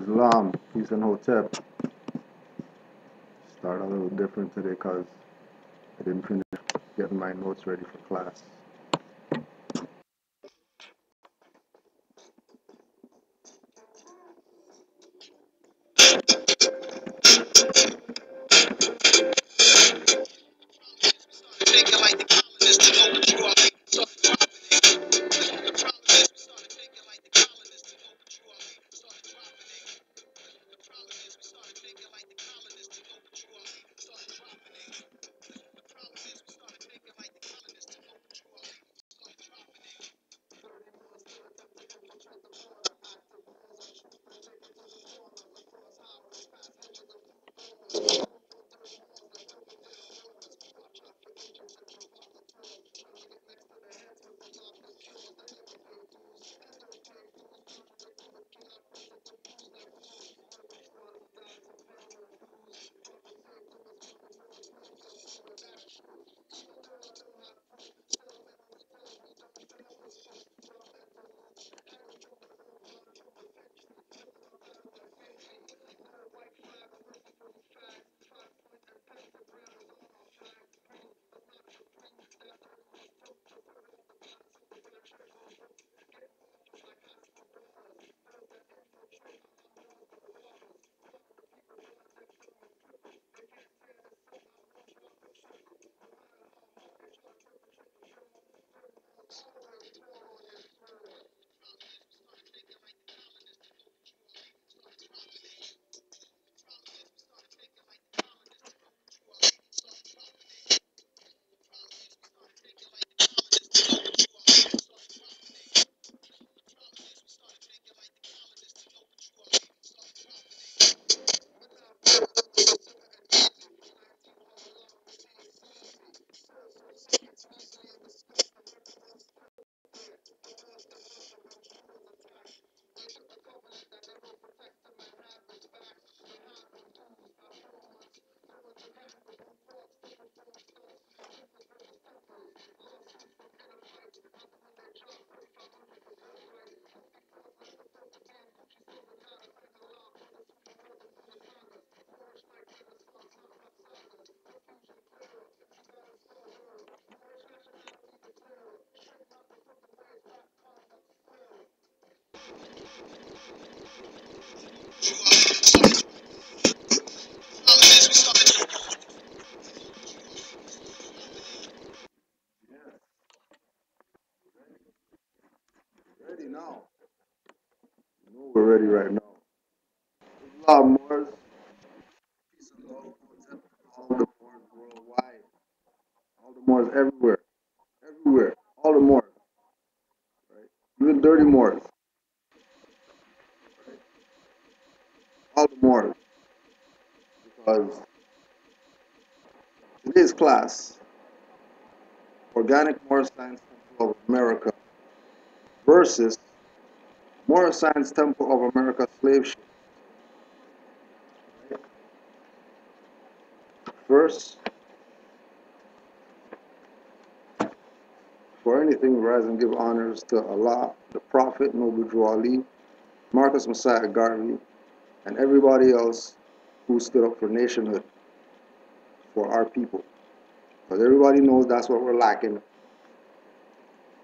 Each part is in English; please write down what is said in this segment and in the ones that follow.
Islam, peace and hotep. Start a little different today because I didn't finish getting my notes ready for class. Ready now. You know we're ready right now. Islam, Moors, peace and love, hotep to all the Moors worldwide, all the Moors everywhere, everywhere, all the Moors, right? Even dirty Moors, right? All the Moors, because today's class, Organic Moor Science Temple of America versus Moor Science Temple of America slave ship. First, for anything, rise and give honors to Allah, the Prophet, Noble Drew Ali, Marcus Messiah Garvey, and everybody else who stood up for nationhood, for our people. Because everybody knows that's what we're lacking.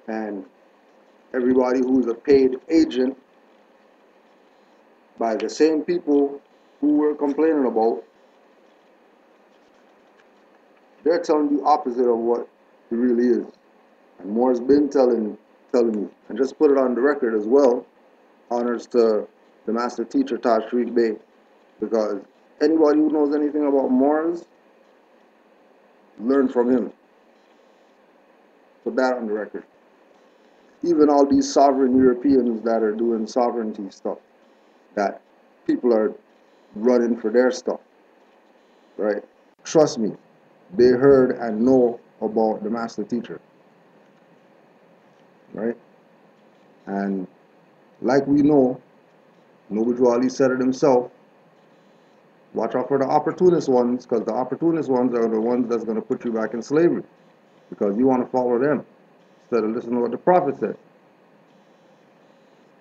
And everybody who's a paid agent by the same people who we're complaining about, they're telling the opposite of what it really is. And Moore's been telling you, and just put it on the record as well, honors to the master teacher, Tashriq Bey, because anybody who knows anything about Moors, learn from him. Put that on the record. Even all these sovereign Europeans that are doing sovereignty stuff, that people are running for their stuff, right? Trust me, they heard and know about the master teacher, right? And like we know, Noble Drew Ali said it himself, watch out for the opportunist ones, because the opportunist ones are the ones that's going to put you back in slavery, because you want to follow them instead of listening to what the Prophet said.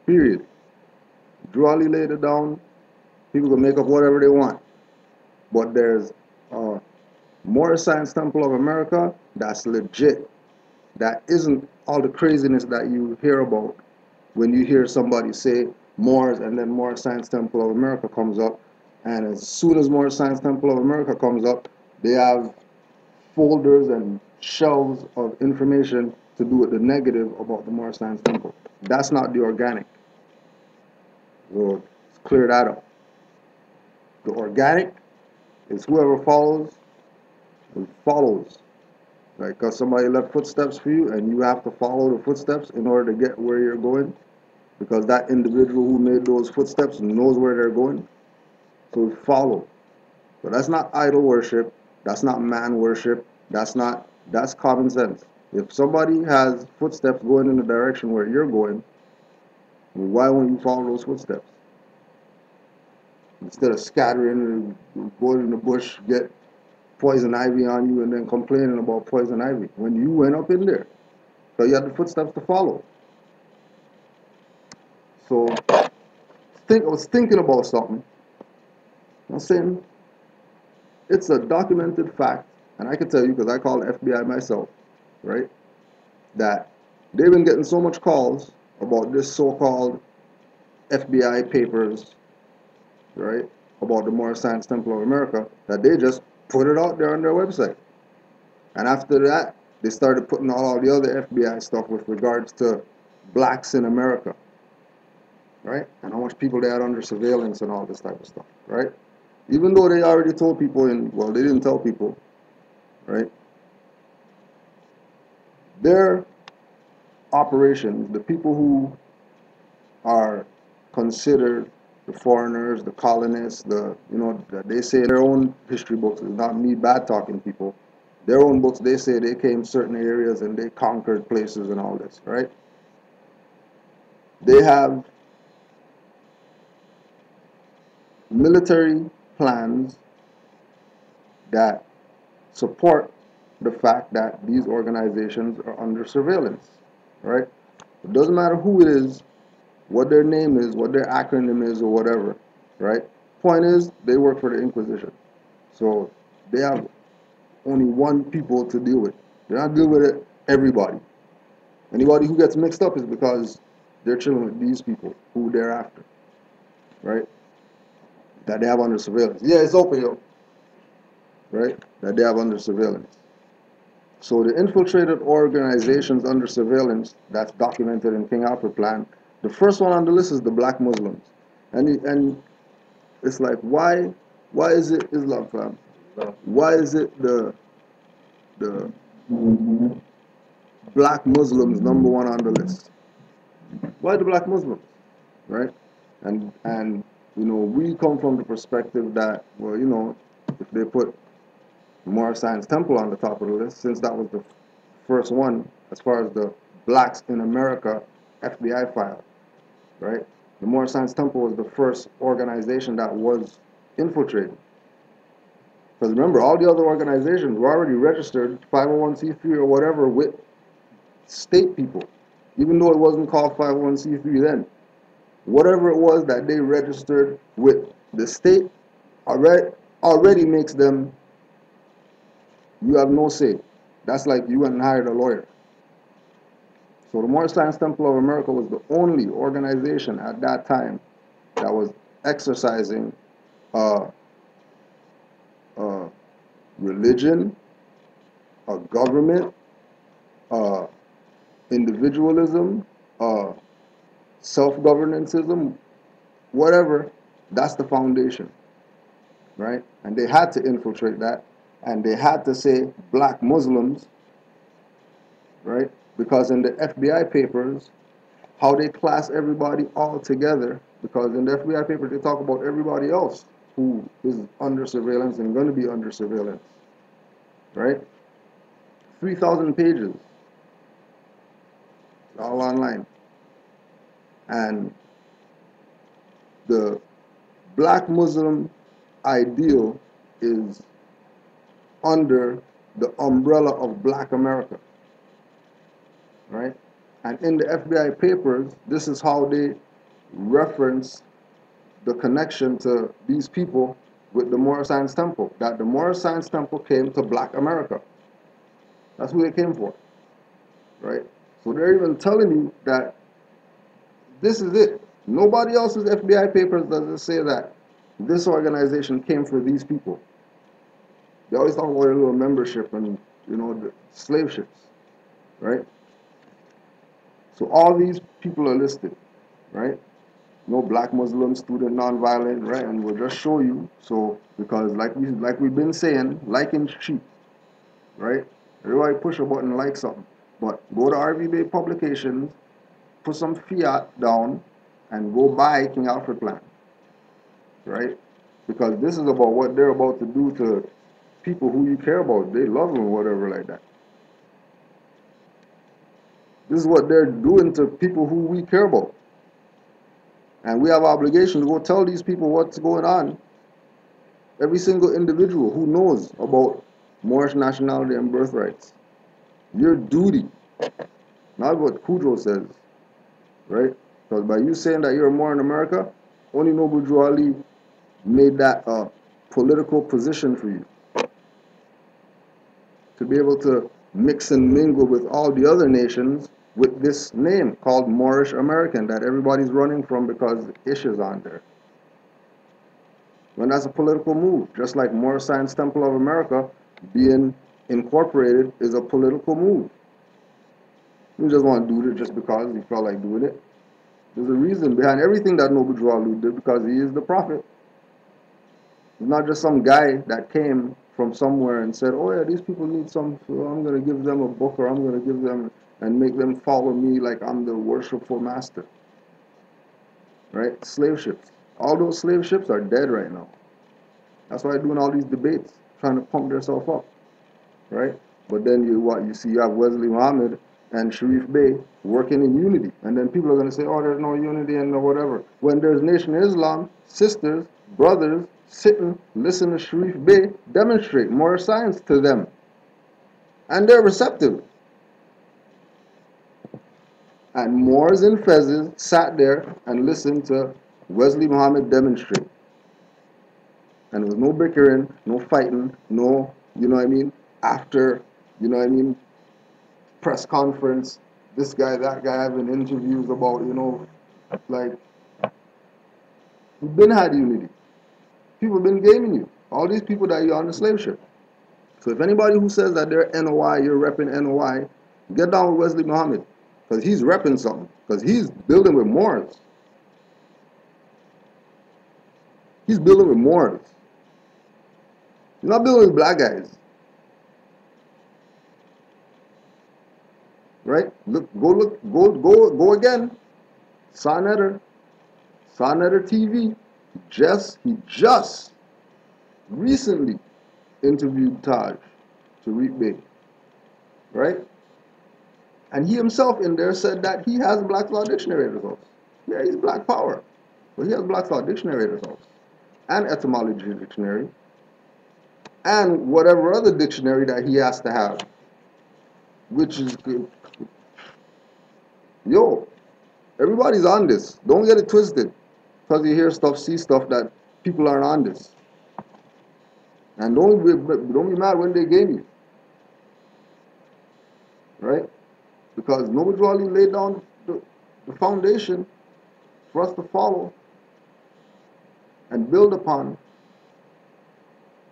Period. Drew Ali laid it down, People can make up whatever they want. But there's Moorish Science Temple of America that's legit. That isn't all the craziness that you hear about when you hear somebody say Moors and then Moorish Science Temple of America comes up. And as soon as Moorish Science Temple of America comes up, they have folders and shelves of information to do with the negative about the Moorish Science Temple. That's not the organic. So let's clear that up. The organic is whoever follows, who follows. Right? Because somebody left footsteps for you and you have to follow the footsteps in order to get where you're going. Because that individual who made those footsteps knows where they're going. So we follow. So that's not idol worship. That's not man worship. That's common sense. If somebody has footsteps going in the direction where you're going, why won't you follow those footsteps? Instead of scattering and going in the bush, get poison ivy on you and then complaining about poison ivy when you went up in there. So you had the footsteps to follow. So I was thinking about something. I'm saying it's a documented fact, and I can tell you because I call the FBI myself, right? That they've been getting so much calls about this so-called FBI papers, right? About the Moorish Science Temple of America, that they just put it out there on their website. And after that, they started putting all the other FBI stuff with regards to blacks in America, right? And how much people they had under surveillance and all this type of stuff, right? Even though they already told people, well, they didn't tell people, right? Their operations, the people who are considered the foreigners, the colonists, they say their own history books, it's not me bad talking people, their own books, they say they came certain areas and they conquered places and all this, right? They have military plans that support the fact that these organizations are under surveillance, right? It doesn't matter who it is, what their name is, what their acronym is, or whatever, right? Point is, they work for the Inquisition. So they have only one people to deal with. They're not dealing with it, everybody. Anybody who gets mixed up is because they're chilling with these people who they're after, right? That they have under surveillance. Yeah, it's open, yo. Right? That they have under surveillance. So the infiltrated organizations under surveillance that's documented in King Alfred Plan, the first one on the list is the black Muslims. And it's like, why is it Islam, fam? Why is it the black Muslims number one on the list? Why the black Muslims? Right? And we come from the perspective that, well, if they put Moorish Science Temple on the top of the list, since that was the first one as far as the blacks in America FBI file, right? The Moorish Science Temple was the first organization that was infiltrated. Because remember, all the other organizations were already registered 501c3 or whatever with state people, even though it wasn't called 501c3 then. Whatever it was that they registered with the state already makes them, you have no say. That's like you went and hired a lawyer. So the Moorish Science Temple of America was the only organization at that time that was exercising religion, government, individualism, self-governanceism, whatever. That's the foundation, right? And they had to infiltrate that, and they had to say black Muslims, right? Because in the FBI papers, how they class everybody all together, because in the FBI papers they talk about everybody else who is under surveillance and going to be under surveillance, right? 3,000 pages, all online. And the black Muslim ideal is under the umbrella of Black America, right? And in the FBI papers, this is how they reference the connection to these people with the Moorish Science Temple, that the Moorish Science Temple came to Black America. That's who they came for, right? So they're even telling you that this is it. Nobody else's FBI papers does say that this organization came for these people. They always talk about a little membership and, you know, the slave ships, right? So all these people are listed, right? No black Muslim student, nonviolent, right? And we'll just show you. So because like we've been saying, liking cheap, right? Everybody push a button, like something, but go to RV Bay Publications, put some fiat down, and go buy King Alfred Plan, right? Because this is about what they're about to do to people who you care about. They love them or whatever like that. This is what they're doing to people who we care about. And we have an obligation to go tell these people what's going on. Every single individual who knows about Moorish nationality and birthrights. Your duty, not what Kudrow says, right? Because by you saying that you're Moor in America, only Noble Drew Ali made that a political position for you. To be able to mix and mingle with all the other nations with this name called Moorish American that everybody's running from because Ish is on there. When that's a political move, just like Moorish Science Temple of America being incorporated is a political move. You just want to do it just because you felt like doing it. There's a reason behind everything that Noble Drew Ali did, because he is the prophet. He's not just some guy that came from somewhere and said, oh yeah, these people need some, so I'm going to give them a book, or I'm going to give them and make them follow me like I'm the worshipful master. Right? Slave ships. All those slave ships are dead right now. That's why they're doing all these debates, trying to pump themselves up. Right? But then you see you have Wesley Muhammad and Sharif Bey working in unity. And then people are going to say, oh, there's no unity and no whatever. When there's Nation of Islam, sisters, brothers, sitting, listen to Sharif Bey demonstrate more science to them. And they're receptive. And Moors and Fezes sat there and listened to Wesley Muhammad demonstrate. And there was no bickering, no fighting, no, you know what I mean, after, you know what I mean, press conference, this guy, that guy having interviews about, you know, like, we've been had unity. People have been gaming you. All these people that you're on the slave ship. So if anybody who says that they're NOI, you're repping NOI, get down with Wesley Muhammad. Because he's repping something. Because he's building with Moors. He's building with Moors. He's not building with black guys. Right? Go again. Sonetter TV. He just recently interviewed Taj Tariq Bey. Right? And he himself in there said that he has Black Law Dictionary results. Yeah, he's Black Power. But he has Black Law Dictionary results. And Etymology Dictionary. And whatever other dictionary that he has to have. Which is good. Yo, everybody's on this. Don't get it twisted. Because you hear stuff, see stuff that people aren't on this. And don't be mad when they game you. Right? Because Noble Drew Ali laid down the foundation for us to follow and build upon.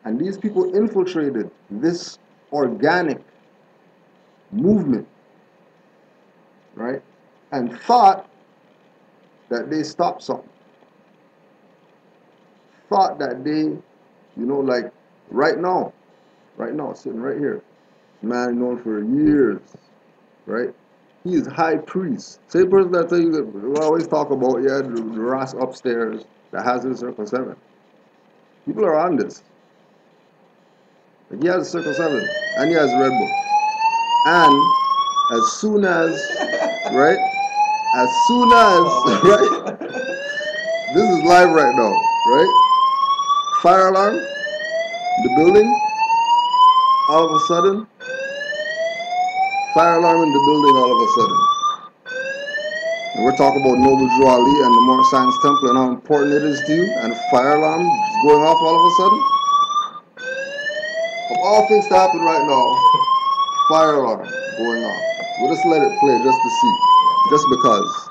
And these people infiltrated this organic movement, right? And thought that they stopped something. Thought that they, you know, like right now, sitting right here, man known for years, right? He is high priest. Same person that tell you that we always talk about, yeah, the Ras upstairs that has his Circle 7. People are on this. Like he has a Circle 7 and he has Red Bull. And as soon as, right? Right? This is live right now, right? Fire alarm, the building, all of a sudden, fire alarm in the building all of a sudden. And we're talking about Noble Drew Ali and the Moorish Science Temple and how important it is to you, and fire alarm is going off all of a sudden. Of all things to happen right now, fire alarm going off. We'll just let it play just to see, just because,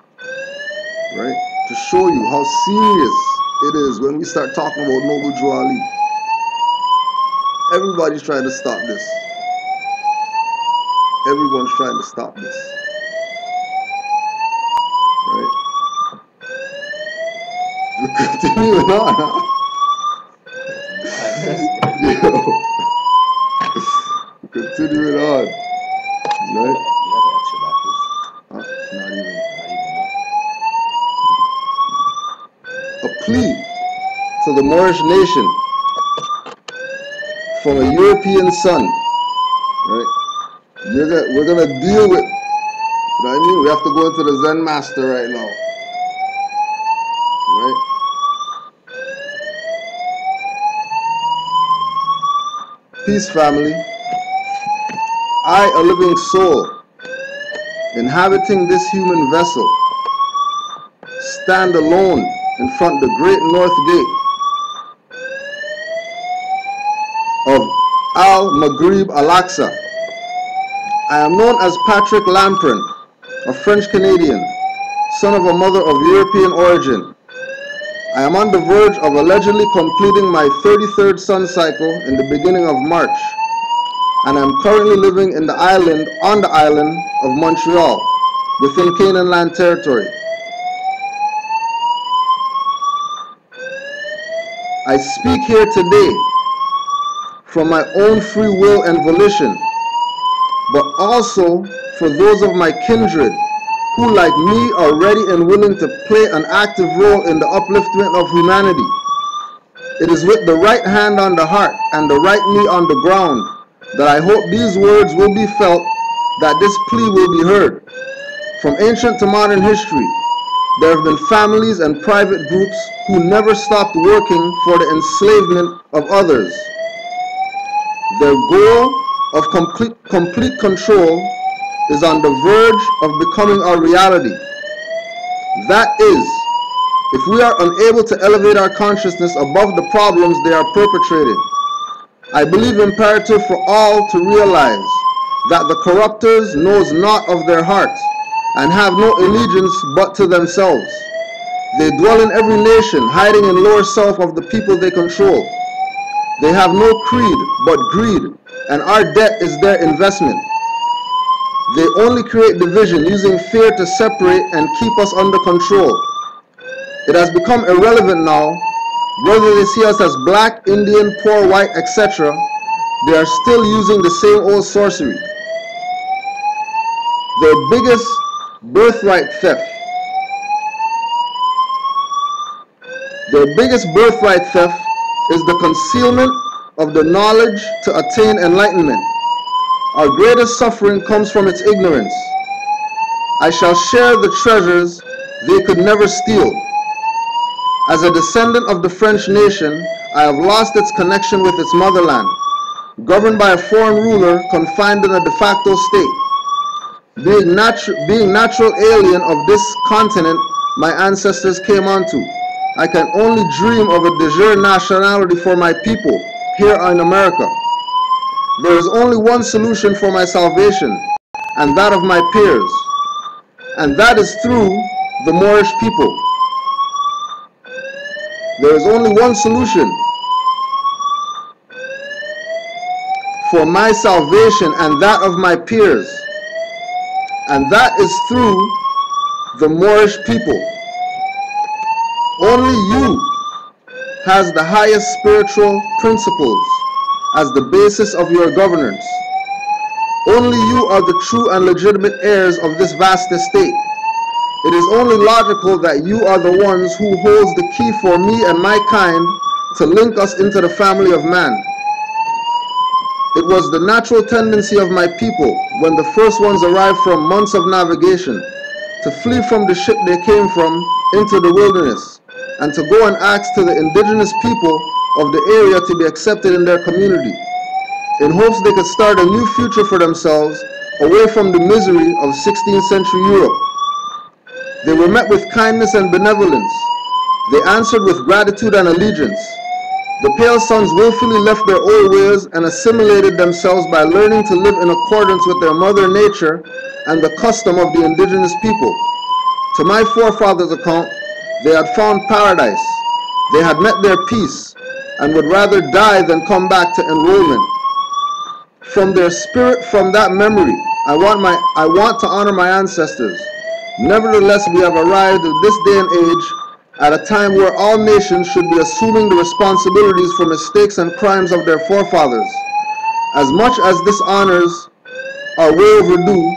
right? To show you how serious it is when we start talking about Noble Drew Ali. Everybody's trying to stop this. Everyone's trying to stop this. Right? We're continuing on, huh? Continuing on. Right? You have an extra batteries? Not even. Not even, no? A plea to the Moorish nation from a European son. Right? We're gonna deal with, you know what I mean? We have to go into the Zen master right now. Right? Peace, family. I, a living soul, inhabiting this human vessel, stand alone in front of the great north gate of Al-Maghrib Al-Aqsa. I am known as Patrick Lamprin, a French-Canadian, son of a mother of European origin. I am on the verge of allegedly completing my 33rd sun cycle in the beginning of March, and I am currently living on the island of Montreal, within Canaanland territory. I speak here today from my own free will and volition, but also for those of my kindred who, like me, are ready and willing to play an active role in the upliftment of humanity. It is with the right hand on the heart and the right knee on the ground that I hope these words will be felt, that this plea will be heard. From ancient to modern history, there have been families and private groups who never stopped working for the enslavement of others. Their goal of complete control is on the verge of becoming our reality. That is, if we are unable to elevate our consciousness above the problems they are perpetrating. I believe imperative for all to realize that the corruptors knows not of their hearts and have no allegiance but to themselves. They dwell in every nation, hiding in lower self of the people they control. They have no creed but greed, and our debt is their investment. They only create division, using fear to separate and keep us under control. It has become irrelevant now, whether they see us as black, Indian, poor, white, etc. They are still using the same old sorcery. Their biggest birthright theft. Their biggest birthright theft is the concealment of the knowledge to attain enlightenment. Our greatest suffering comes from its ignorance. I shall share the treasures they could never steal. As a descendant of the French nation, I have lost its connection with its motherland, governed by a foreign ruler confined in a de facto state. Being natural alien of this continent my ancestors came onto, I can only dream of a de jure nationality for my people here in America. There is only one solution for my salvation, and that of my peers, and that is through the Moorish people. There is only one solution for my salvation and that of my peers, and that is through the Moorish people. Only you has the highest spiritual principles as the basis of your governance. Only you are the true and legitimate heirs of this vast estate. It is only logical that you are the ones who holds the key for me and my kind to link us into the family of man. It was the natural tendency of my people, when the first ones arrived from months of navigation, to flee from the ship they came from into the wilderness, and to go and ask to the indigenous people of the area to be accepted in their community, in hopes they could start a new future for themselves away from the misery of 16th century Europe. They were met with kindness and benevolence. They answered with gratitude and allegiance. The pale sons willfully left their old ways and assimilated themselves by learning to live in accordance with their mother nature and the custom of the indigenous people. To my forefathers' account, they had found paradise. They had met their peace and would rather die than come back to enrollment. From their spirit, from that memory, I want to honor my ancestors. Nevertheless, we have arrived at this day and age at a time where all nations should be assuming the responsibilities for mistakes and crimes of their forefathers. As much as dishonors are way overdue,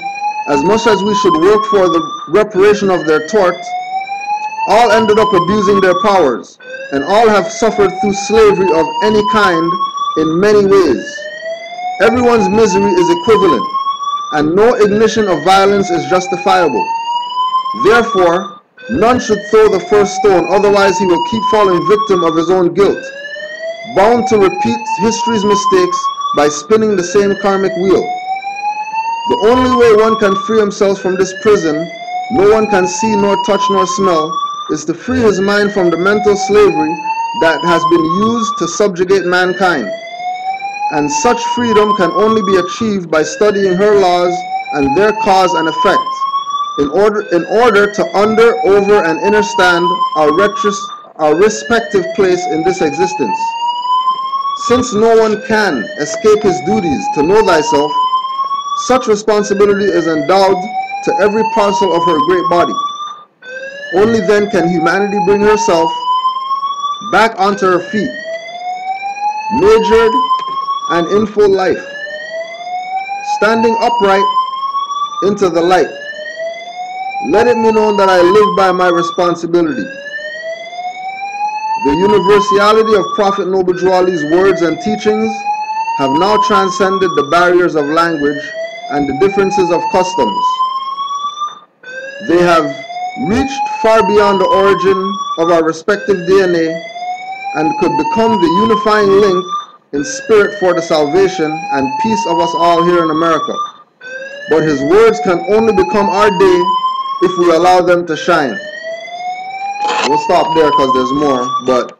as much as we should work for the reparation of their tort, all ended up abusing their powers, and all have suffered through slavery of any kind in many ways. Everyone's misery is equivalent, and no ignition of violence is justifiable. Therefore, none should throw the first stone, otherwise he will keep falling victim of his own guilt, bound to repeat history's mistakes by spinning the same karmic wheel. The only way one can free himself from this prison, no one can see nor touch nor smell, is to free his mind from the mental slavery that has been used to subjugate mankind. And such freedom can only be achieved by studying her laws and their cause and effect, in order to under, over, and understand our respective place in this existence. Since no one can escape his duties to know thyself, such responsibility is endowed to every parcel of her great body. Only then can humanity bring herself back onto her feet, majored and in full life, standing upright into the light. Let it be known that I live by my responsibility. The universality of Prophet Noble Drew Ali's words and teachings have now transcended the barriers of language and the differences of customs. They have reached far beyond the origin of our respective DNA and could become the unifying link in spirit for the salvation and peace of us all here in America. But his words can only become our day if we allow them to shine. We'll stop there because there's more, but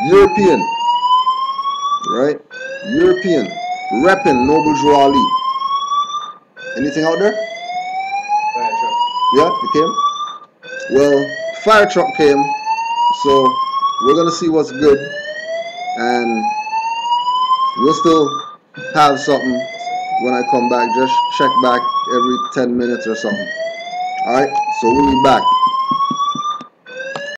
European, right? European, repping Noble Drew Ali. Anything out there? Fire truck. Yeah, it came? Well, fire truck came, so we're gonna see what's good, and we'll still have something when I come back. Just check back every 10 minutes or something. Alright, so we'll be back.